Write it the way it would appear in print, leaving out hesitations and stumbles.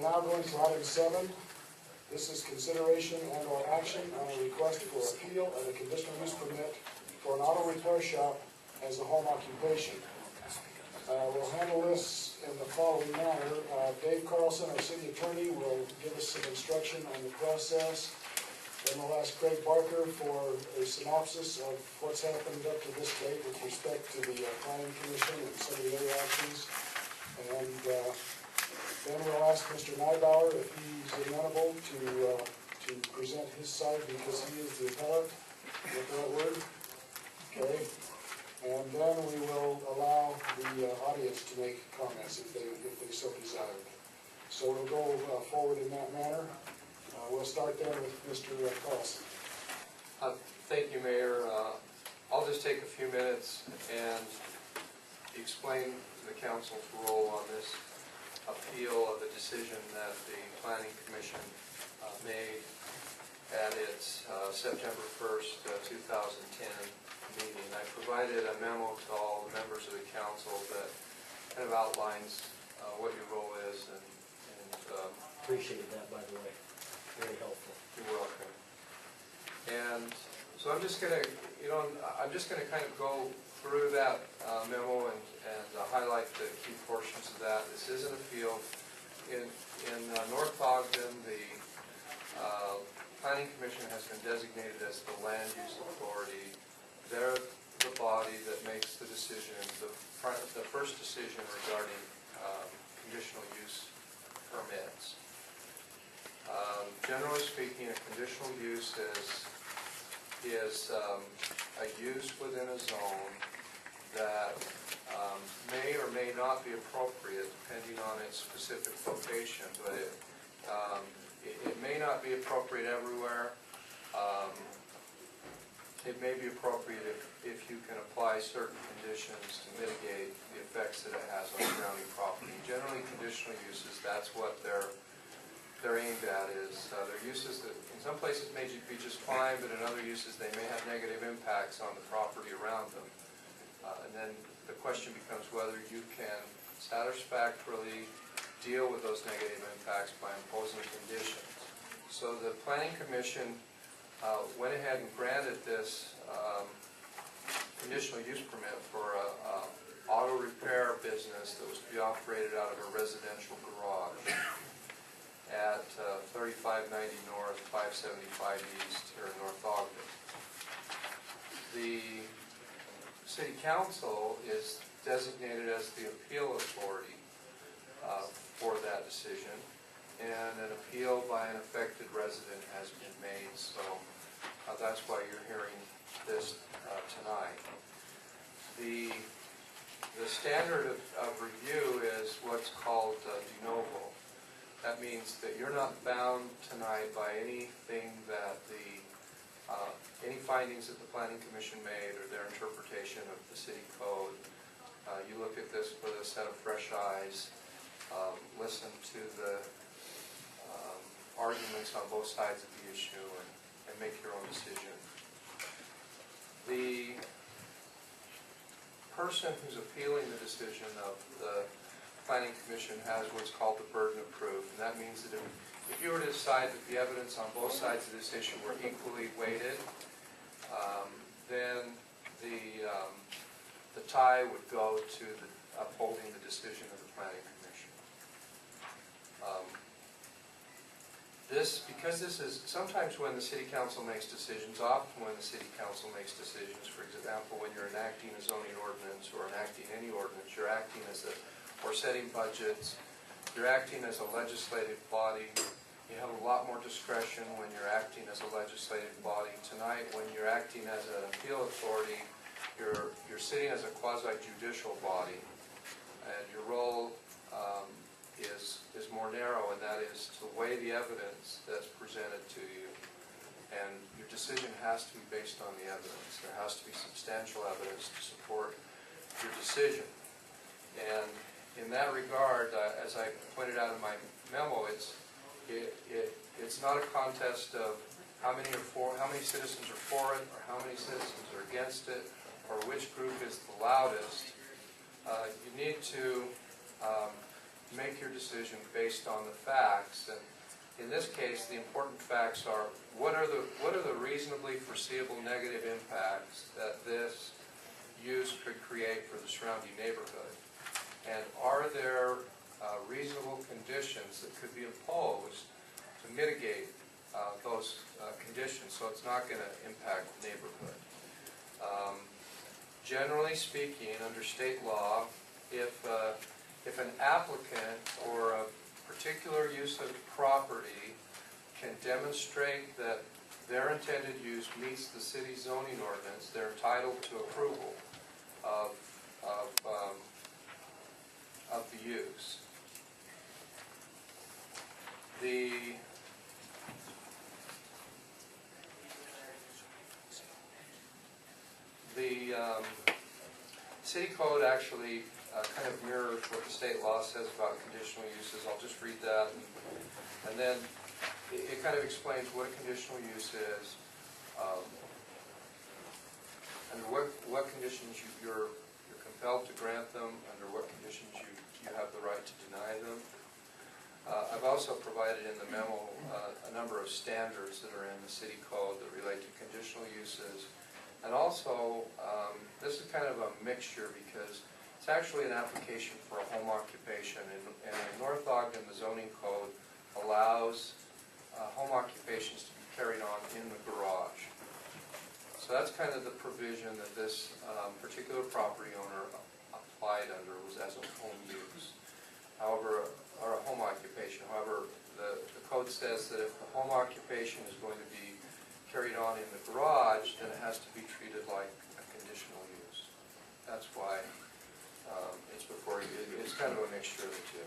now going to item 7. This is consideration and/or action on a request for appeal of a conditional use permit for an auto repair shop as a home occupation. We'll handle this in the following manner. Dave Carlson, our city attorney, will give us some instruction on the process. Then we'll ask Craig Barker for a synopsis of what's happened up to this date with respect to the planning commission and some of the other actions. And then we'll ask Mr. Neibauer if he's amenable to present his side because he is the appellate. Is that the right word? Okay. And then we will allow the audience to make comments if they so desired. So we'll go forward in that manner. We'll start there with Mr. Carlson. Thank you, Mayor. I'll just take a few minutes and explain the council's role on this appeal of the decision that the Planning Commission made at its September 1st, 2010 meeting. I provided a memo to all the members of the council that kind of outlines what your role is and Appreciate that, by the way. Very helpful. You're welcome. And so I'm just gonna, I'm just gonna kind of go through that memo and highlight the key portions of that. This is an appeal in North Ogden. The Planning Commission has been designated as the land use authority. They're the body that makes the decision, the first decision regarding conditional use permits. Generally speaking, a conditional use is a use within a zone that may or may not be appropriate depending on its specific location, but it may not be appropriate everywhere. It may be appropriate if you can apply certain conditions to mitigate the effects that it has on surrounding property. Generally, conditional uses, that's what they're aimed at. Is they're uses that in some places may be just fine, but in other uses they may have negative impacts on the property around them. And then the question becomes whether you can satisfactorily deal with those negative impacts by imposing conditions. So the Planning Commission went ahead and granted this conditional use permit for a auto repair business that was to be operated out of a residential garage at 3590 North, 575 East here in North Ogden. The City Council is designated as the appeal authority for that decision, and an appeal by an affected resident has been made, so that's why you're hearing this tonight. The standard of review is what's called de novo. That means that you're not bound tonight by anything that any findings that the Planning Commission made or their interpretation of the city code. You look at this with a set of fresh eyes, listen to the arguments on both sides of the issue, and make your own decision. The person who's appealing the decision of the Planning Commission has what's called the burden of proof, and that means that if you were to decide that the evidence on both sides of this issue were equally weighted, then the tie would go to upholding the decision of the Planning Commission. Because this is sometimes when the City Council makes decisions, often when the City Council makes decisions, for example, when you're enacting a zoning ordinance or enacting any ordinance, you're acting or setting budgets, you're acting as a legislative body. You have a lot more discretion when you're acting as a legislative body. Tonight, when you're acting as an appeal authority, you're sitting as a quasi-judicial body, and your role is more narrow, and that is to weigh the evidence that's presented to you. And your decision has to be based on the evidence. There has to be substantial evidence to support your decision. And in that regard, as I pointed out in my memo, it's not a contest of how many citizens are for it, or how many citizens are against it, or which group is the loudest. You need to make your decision based on the facts. And in this case, the important facts are, what are the reasonably foreseeable negative impacts that this use could create for the surrounding neighborhood? And are there reasonable conditions that could be imposed to mitigate those conditions so it's not going to impact the neighborhood? Generally speaking, under state law, if an applicant for a particular use of property can demonstrate that their intended use meets the city zoning ordinance, they're entitled to approval of the use. The city code actually kind of mirrors what the state law says about conditional uses. I'll just read that, and then it kind of explains what a conditional use is, under what conditions you're compelled to grant them, under what conditions you have the right to deny them. I've also provided in the memo a number of standards that are in the city code that relate to conditional uses. And also, this is kind of a mixture because it's actually an application for a home occupation. And in North Ogden, the zoning code allows home occupations to be carried on in the garage. So that's kind of the provision that this particular property owner applied under, was as a home use. However, or a home occupation. However, the code says that if the home occupation is going to be carried on in the garage, then it has to be treated like a conditional use. That's why it's before you. It's kind of a mixture of the two.